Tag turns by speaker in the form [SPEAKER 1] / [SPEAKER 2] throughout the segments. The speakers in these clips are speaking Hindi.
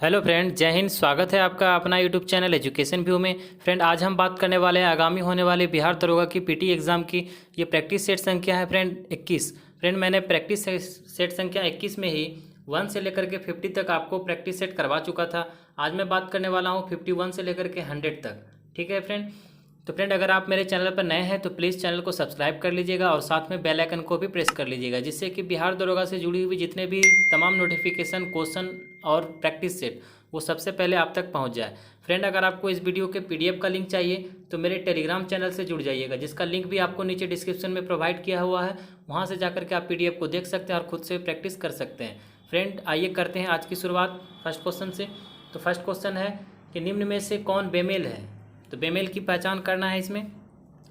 [SPEAKER 1] हेलो फ्रेंड, जय हिंद। स्वागत है आपका अपना यूट्यूब चैनल एजुकेशन व्यू में। फ्रेंड, आज हम बात करने वाले हैं आगामी होने वाले बिहार दरोगा की पीटी एग्ज़ाम की। ये प्रैक्टिस सेट संख्या है फ्रेंड 21। फ्रेंड, मैंने प्रैक्टिस सेट संख्या 21 में ही 1 से लेकर के 50 तक आपको प्रैक्टिस सेट करवा चुका था। आज मैं बात करने वाला हूँ 51 से लेकर के 100 तक। ठीक है फ्रेंड। तो फ्रेंड, अगर आप मेरे चैनल पर नए हैं तो प्लीज़ चैनल को सब्सक्राइब कर लीजिएगा और साथ में बेल आइकन को भी प्रेस कर लीजिएगा, जिससे कि बिहार दरोगा से जुड़ी हुई जितने भी तमाम नोटिफिकेशन, क्वेश्चन और प्रैक्टिस सेट वो सबसे पहले आप तक पहुंच जाए। फ्रेंड, अगर आपको इस वीडियो के पीडीएफ का लिंक चाहिए तो मेरे टेलीग्राम चैनल से जुड़ जाइएगा, जिसका लिंक भी आपको नीचे डिस्क्रिप्शन में प्रोवाइड किया हुआ है। वहां से जाकर के आप पीडीएफ को देख सकते हैं और खुद से प्रैक्टिस कर सकते हैं। फ्रेंड, आइए करते हैं आज की शुरुआत फर्स्ट क्वेश्चन से। तो फर्स्ट क्वेश्चन है कि निम्न में से कौन बेमेल है। तो बेमेल की पहचान करना है। इसमें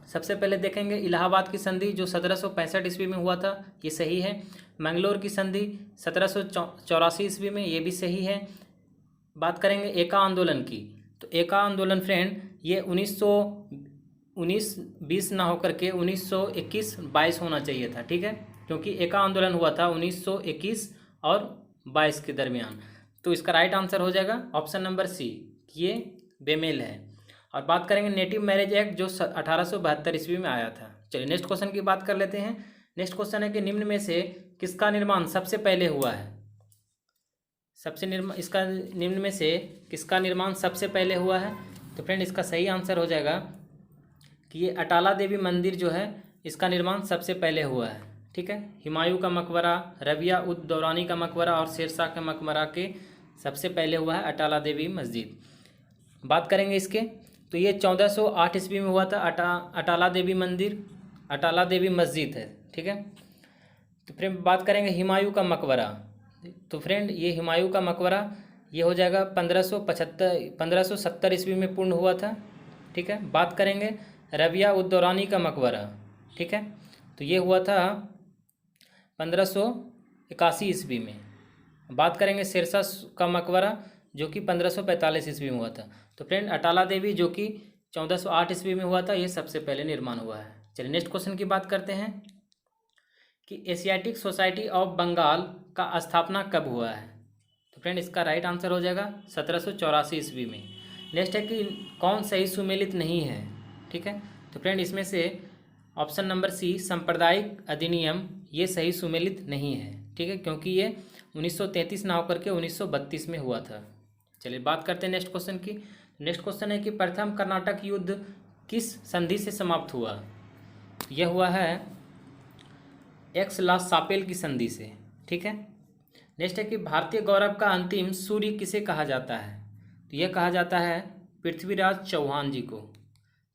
[SPEAKER 1] सबसे पहले देखेंगे इलाहाबाद की संधि जो 1765 ईस्वी में हुआ था, ये सही है। मैंगलोर की संधि 1784 ईस्वी में, ये भी सही है। बात करेंगे एका आंदोलन की। तो एका आंदोलन फ्रेंड ये 1919-20 ना होकर के 1921-22 होना चाहिए था। ठीक है, क्योंकि एका आंदोलन हुआ था 1921 और 22 के दरमियान। तो इसका राइट आंसर हो जाएगा ऑप्शन नंबर सी, ये बेमेल है। और बात करेंगे नेटिव मैरिज एक्ट जो 1872 ईस्वी में आया था। चलिए नेक्स्ट क्वेश्चन की बात कर लेते हैं। नेक्स्ट क्वेश्चन है कि निम्न में से किसका निर्माण सबसे पहले हुआ है। निम्न में से किसका निर्माण सबसे पहले हुआ है। तो फ्रेंड, इसका सही आंसर हो जाएगा कि ये अटाला देवी मंदिर जो है इसका निर्माण सबसे पहले हुआ है। ठीक है, हुमायूं का मकबरा, रबिया उद दौरानी का मकबरा और शेरशाह के मकबरा के सबसे पहले हुआ है अटाला देवी मस्जिद। बात करेंगे इसके, तो ये 1408 ईस्वी में हुआ था। अटाला देवी मंदिर, अटाला देवी मस्जिद है। ठीक है। तो फ्रेंड, बात करेंगे हुमायूं का मकबरा। तो फ्रेंड, ये हुमायूं का मकबरा ये हो जाएगा 1570 ईस्वी में पूर्ण हुआ था। ठीक है। बात करेंगे रबिया उद दौरानी का मकबरा। ठीक है, तो ये हुआ था 1581 ईस्वी में। बात करेंगे शेरशाह का मकबरा जो कि 1545 ईस्वी में हुआ था। तो फ्रेंड, अटाला देवी जो कि 1408 ईस्वी में हुआ था, ये सबसे पहले निर्माण हुआ है। चलिए नेक्स्ट क्वेश्चन की बात करते हैं कि एशियाटिक सोसाइटी ऑफ बंगाल का स्थापना कब हुआ है। तो फ्रेंड, इसका राइट आंसर हो जाएगा 1784 ईस्वी में। नेक्स्ट है कि कौन सही सुमेलित नहीं है। ठीक है, तो फ्रेंड, इसमें से ऑप्शन नंबर सी सांप्रदायिक अधिनियम ये सही सुमेलित नहीं है। ठीक है, क्योंकि ये 1933 ना होकर के 1932 में हुआ था। चलिए बात करते हैं नेक्स्ट क्वेश्चन की। नेक्स्ट क्वेश्चन है कि प्रथम कर्नाटक युद्ध किस संधि से समाप्त हुआ। यह हुआ है एक्स ला सापेल की संधि से। ठीक है। नेक्स्ट है कि भारतीय गौरव का अंतिम सूर्य किसे कहा जाता है। तो यह कहा जाता है पृथ्वीराज चौहान जी को।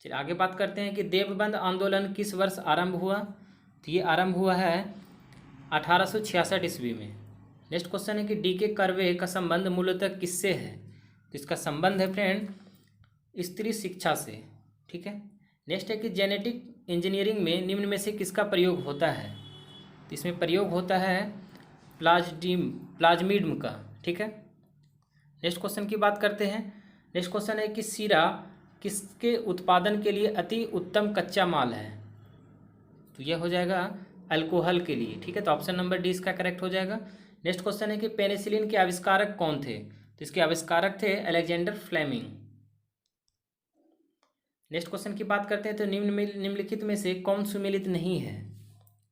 [SPEAKER 1] चलिए आगे बात करते हैं कि देवबंद आंदोलन किस वर्ष आरंभ हुआ। तो ये आरंभ हुआ है 1866 ईस्वी में। नेक्स्ट क्वेश्चन है कि डी के कर्वे का संबंध मूलतः किससे है। तो इसका संबंध है फ्रेंड स्त्री शिक्षा से। ठीक है। नेक्स्ट है कि जेनेटिक इंजीनियरिंग में निम्न में से किसका प्रयोग होता है। तो इसमें प्रयोग होता है प्लाज्मिड का। ठीक है। नेक्स्ट क्वेश्चन की बात करते हैं। नेक्स्ट क्वेश्चन है कि सीरा किसके उत्पादन के लिए अति उत्तम कच्चा माल है। तो यह हो जाएगा अल्कोहल के लिए। ठीक है, तो ऑप्शन नंबर डी इसका करेक्ट हो जाएगा। नेक्स्ट क्वेश्चन है कि पेनिसिलिन के आविष्कारक कौन थे। तो इसके आविष्कारक थे अलेक्जेंडर फ्लेमिंग। नेक्स्ट क्वेश्चन की बात करते हैं। तो निम्नलिखित में से कौन सुमेलित नहीं है।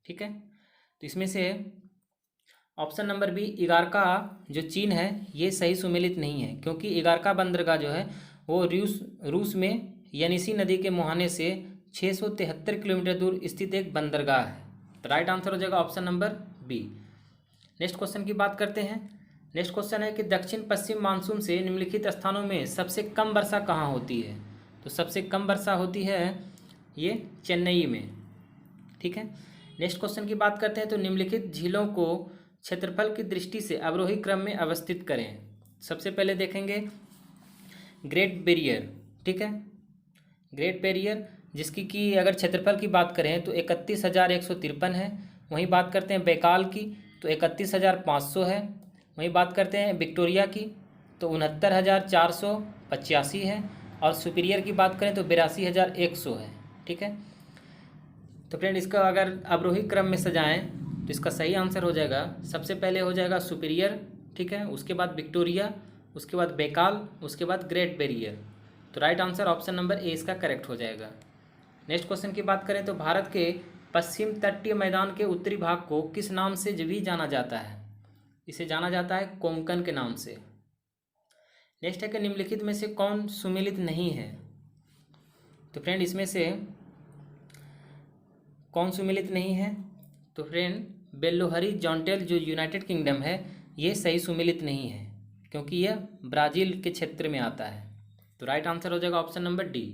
[SPEAKER 1] ठीक है, तो इसमें से ऑप्शन नंबर बी इगारका जो चीन है ये सही सुमेलित नहीं है, क्योंकि इगारका बंदरगाह जो है वो रूस में यनीसी नदी के मुहाने से 673 किलोमीटर दूर स्थित एक बंदरगाह है। तो राइट आंसर हो जाएगा option number B. Next question की बात करते हैं। नेक्स्ट क्वेश्चन है कि दक्षिण पश्चिम मानसून से निम्नलिखित स्थानों में सबसे कम वर्षा कहाँ होती है। तो सबसे कम वर्षा होती है ये चेन्नई में। ठीक है। नेक्स्ट क्वेश्चन की बात करते हैं। तो निम्नलिखित झीलों को क्षेत्रफल की दृष्टि से अवरोही क्रम में अवस्थित करें। सबसे पहले देखेंगे ग्रेट बैरियर। ठीक है, ग्रेट बैरियर जिसकी कि अगर क्षेत्रफल की बात करें तो 31,153 है। वहीं बात करते हैं बैकाल की तो 31,500 है। वहीं बात करते हैं विक्टोरिया की तो 69,485 है। और सुपीरियर की बात करें तो 82,100 है। ठीक है, तो फ्रेंड इसका अगर अवरोही क्रम में सजाएं तो इसका सही आंसर हो जाएगा सबसे पहले हो जाएगा सुपीरियर। ठीक है, उसके बाद विक्टोरिया, उसके बाद बेकाल, उसके बाद ग्रेट बैरियर। तो right answer option number A इसका करेक्ट हो जाएगा। नेक्स्ट क्वेश्चन की बात करें तो भारत के पश्चिम तटीय मैदान के उत्तरी भाग को किस नाम से भी जाना जाता है? इसे जाना जाता है कोंकण के नाम से। नेक्स्ट है कि निम्नलिखित में से कौन सुमेलित नहीं है? तो फ्रेंड इसमें से कौन सुमेलित नहीं है? तो फ्रेंड बेल्लोहरी जॉन्टेल जो यूनाइटेड किंगडम है ये सही सुमेलित नहीं है, क्योंकि यह ब्राज़ील के क्षेत्र में आता है। तो राइट आंसर हो जाएगा option number D.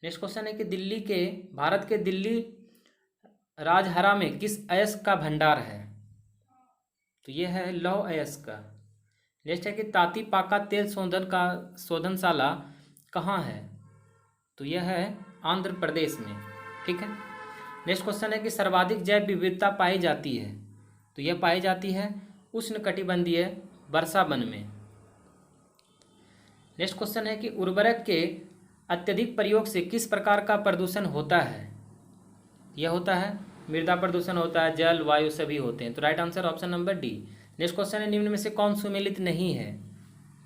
[SPEAKER 1] Next question है कि भारत के दिल्ली राजहरा में किस अयस्क का भंडार है? तो यह है लौह अयस्क का। नेक्स्ट है कि ताती पाका तेल शोधनशाला कहाँ है? तो यह है आंध्र प्रदेश में। ठीक है। नेक्स्ट क्वेश्चन है कि सर्वाधिक जैव विविधता पाई जाती है? तो यह पाई जाती है उष्णकटिबंधीय वर्षा वन में। नेक्स्ट क्वेश्चन है कि उर्वरक के अत्यधिक प्रयोग से किस प्रकार का प्रदूषण होता है? यह होता है मृदा प्रदूषण होता है, जल वायु सभी होते हैं। तो right answer option number D. Next question है निम्न में से कौन सुमेलित नहीं है?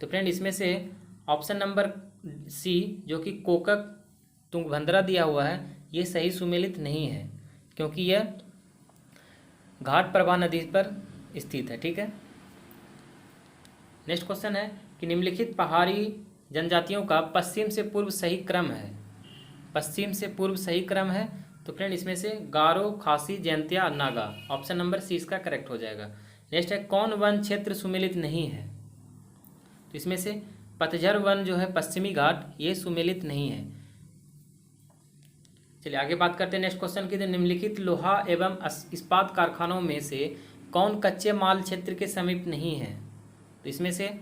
[SPEAKER 1] तो फ्रेंड इसमें से ऑप्शन नंबर सी जो कि कोकक तुंगभद्रा दिया हुआ है ये सही सुमेलित नहीं है, क्योंकि यह घाट प्रभा नदी पर स्थित है। ठीक है। नेक्स्ट क्वेश्चन है कि निम्नलिखित पहाड़ी जनजातियों का पश्चिम से पूर्व सही क्रम है? पश्चिम से पूर्व सही क्रम है तो फ्रेंड इसमें से Garo, Khasi, Jaintia, Naga. Option number C इसका करेक्ट हो जाएगा। नेक्स्ट है कौन वन क्षेत्र सुमेलित नहीं है? तो इसमें से पतझर वन जो है पश्चिमी घाट ये सुमेलित नहीं है। चलिए आगे बात करते हैं नेक्स्ट क्वेश्चन की। निम्नलिखित लोहा एवं इस्पात कारखानों में से कौन कच्चे माल क्षेत्र के समीप नहीं है? तो इसमें से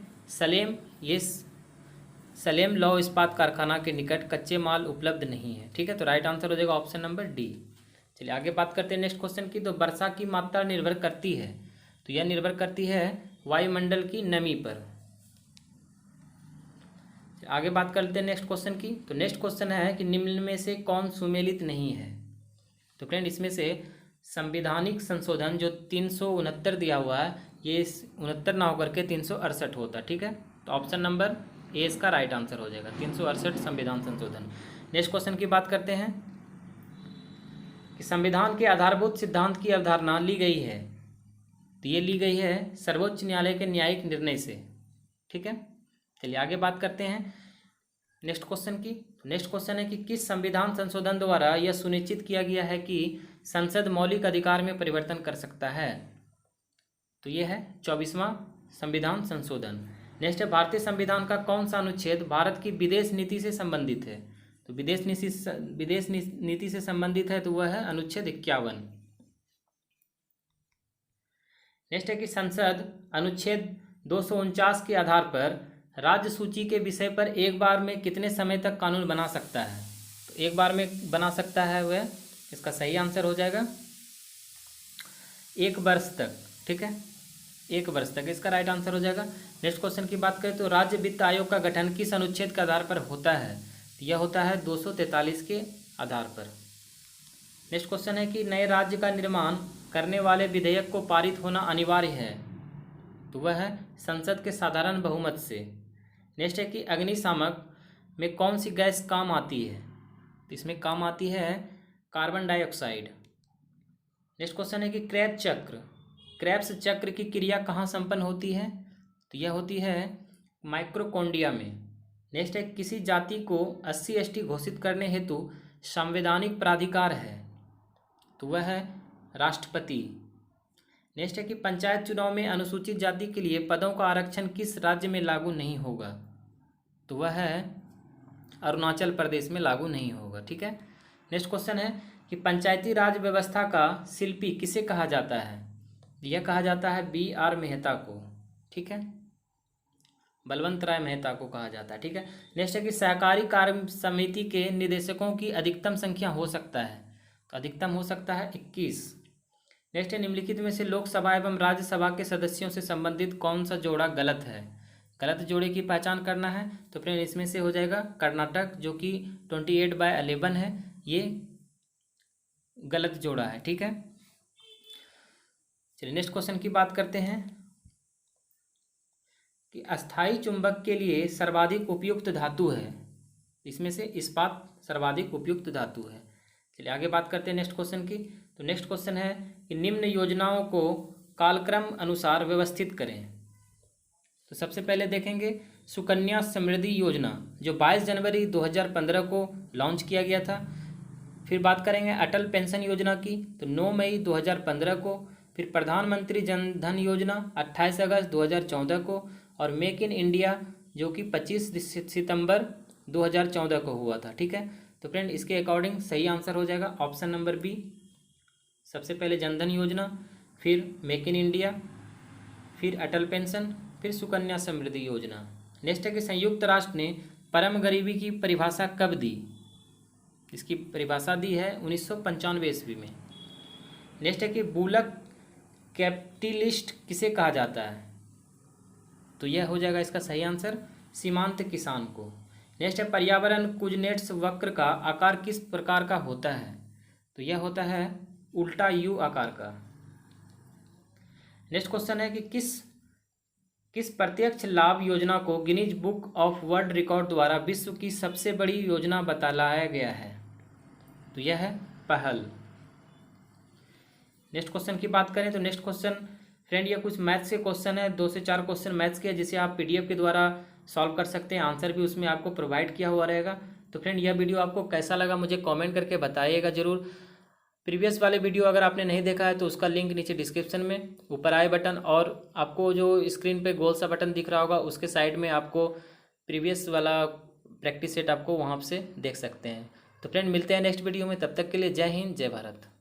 [SPEAKER 1] सलेम लौह इस्पात कारखाना के निकट कच्चे माल उपलब्ध नहीं है। ठीक है। तो राइट आंसर हो जाएगा ऑप्शन नंबर डी। चलिए आगे बात करते हैं नेक्स्ट क्वेश्चन की। तो वर्षा की मात्रा निर्भर करती है? तो यह निर्भर करती है वायुमंडल की नमी पर। आगे बात करते हैं नेक्स्ट क्वेश्चन की। तो नेक्स्ट क्वेश्चन है कि निम्न में से कौन सुमेलित नहीं है? तो फ्रेंड इसमें से संवैधानिक संशोधन जो 369 दिया हुआ है ये 69 ना होकर के 368 होता। ठीक है। तो ऑप्शन नंबर ए इसका राइट आंसर हो जाएगा, 368 संविधान संशोधन। नेक्स्ट क्वेश्चन की बात करते हैं कि संविधान के आधारभूत सिद्धांत की अवधारणा ली गई है? तो ये ली गई है सर्वोच्च न्यायालय के न्यायिक निर्णय से। ठीक है। चलिए आगे बात करते हैं नेक्स्ट क्वेश्चन की। नेक्स्ट क्वेश्चन है कि किस संविधान संशोधन द्वारा यह सुनिश्चित किया गया है कि संसद मौलिक अधिकार में परिवर्तन कर सकता है? तो यह है 24वां संविधान संशोधन। नेक्स्ट है भारतीय संविधान का कौन सा अनुच्छेद भारत की विदेश नीति से संबंधित है? तो विदेश नीति से संबंधित है तो वह है अनुच्छेद 51। नेक्स्ट है कि संसद अनुच्छेद 249 के आधार पर राज्य सूची के विषय पर एक बार में कितने समय तक कानून बना सकता है? तो एक बार में बना सकता है वह, इसका सही आंसर हो जाएगा 1 वर्ष तक। ठीक है। 1 वर्ष तक इसका राइट आंसर हो जाएगा। नेक्स्ट क्वेश्चन की बात करें तो राज्य वित्त आयोग का गठन किस अनुच्छेद के आधार पर होता है? यह होता है 243 के आधार पर। नेक्स्ट क्वेश्चन है कि नए राज्य का निर्माण करने वाले विधेयक को पारित होना अनिवार्य है? तो वह है संसद के साधारण बहुमत से। नेक्स्ट है कि अग्निशामक में कौन सी गैस काम आती है? तो इसमें काम आती है कार्बन डाइऑक्साइड। नेक्स्ट क्वेश्चन है कि क्रेब्स चक्र की क्रिया कहाँ संपन्न होती है? तो यह होती है माइक्रोकोन्डिया में। नेक्स्ट है किसी जाति को SC ST घोषित करने हेतु संवैधानिक प्राधिकार है? तो वह है राष्ट्रपति। नेक्स्ट है कि पंचायत चुनाव में अनुसूचित जाति के लिए पदों का आरक्षण किस राज्य में लागू नहीं होगा? तो वह है अरुणाचल प्रदेश में लागू नहीं होगा। ठीक है। नेक्स्ट क्वेश्चन है कि पंचायती राज व्यवस्था का शिल्पी किसे कहा जाता है? यह कहा जाता है BR मेहता को। ठीक है। बलवंत राय मेहता को कहा जाता है। ठीक है। नेक्स्ट है कि सहकारी कार्य समिति के निदेशकों की अधिकतम संख्या हो सकता है? तो अधिकतम हो सकता है 21। नेक्स्ट है निम्नलिखित में से लोकसभा एवं राज्यसभा के सदस्यों से संबंधित कौन सा जोड़ा गलत है? गलत जोड़े की पहचान करना है तो फ्रेंड इसमें से हो जाएगा कर्नाटक जो कि 28/11 है, ये गलत जोड़ा है। ठीक है। चलिए नेक्स्ट क्वेश्चन की बात करते हैं। कि अस्थाई चुंबक के लिए सर्वाधिक उपयुक्त धातु है। इसमें से इस्पात सर्वाधिक उपयुक्त धातु है। चलिए आगे बात करते हैं नेक्स्ट क्वेश्चन की। तो नेक्स्ट क्वेश्चन है कि निम्न योजनाओं को कालक्रम अनुसार व्यवस्थित करें। तो सबसे पहले देखेंगे सुकन्या समृद्धि योजना, जो 22 जनवरी 2015 को लॉन्च किया गया था। फिर बात करेंगे अटल पेंशन योजना की, तो 9 मई 2015 को। फिर प्रधानमंत्री जन धन योजना 28 अगस्त 2014 को। और मेक इन इंडिया जो कि 25 सितंबर 2014 को हुआ था। ठीक है, तो फ्रेंड इसके अकॉर्डिंग सही आंसर हो जाएगा ऑप्शन नंबर बी। सबसे पहले जनधन योजना, फिर मेक इन इंडिया, फिर अटल पेंशन, फिर सुकन्या समृद्धि योजना। नेक्स्ट है कि संयुक्त राष्ट्र ने परम गरीबी की परिभाषा कब दी? इसकी परिभाषा दी है 1995 ईस्वी में। नेक्स्ट है कि बुलक कैपिटलिस्ट किसे कहा जाता है? तो यह हो जाएगा इसका सही आंसर सीमांत किसान को। नेक्स्ट है पर्यावरण कुजनेट्स वक्र का आकार किस प्रकार का होता है? तो यह होता है उल्टा यू आकार का। नेक्स्ट क्वेश्चन है कि किस प्रत्यक्ष लाभ योजना को Guinness book of world record द्वारा विश्व की सबसे बड़ी योजना बताया गया है? तो यह है पहल। नेक्स्ट क्वेश्चन की बात करें तो नेक्स्ट क्वेश्चन फ्रेंड ये कुछ मैथ्स के क्वेश्चन है, 2 से 4 क्वेश्चन मैथ्स के, जिसे आप पीडीएफ के द्वारा सॉल्व कर सकते हैं। आंसर भी उसमें आपको प्रोवाइड किया हुआ रहेगा। तो फ्रेंड यह वीडियो आपको कैसा लगा मुझे कमेंट करके बताइएगा ज़रूर। प्रीवियस वाले वीडियो अगर आपने नहीं देखा है तो उसका लिंक नीचे डिस्क्रिप्शन में, ऊपर आई बटन, और आपको जो स्क्रीन पे गोल सा बटन दिख रहा होगा उसके साइड में आपको प्रीवियस वाला प्रैक्टिस सेट आपको वहाँ से देख सकते हैं। तो फ्रेंड मिलते हैं नेक्स्ट वीडियो में, तब तक के लिए जय हिंद जय भारत।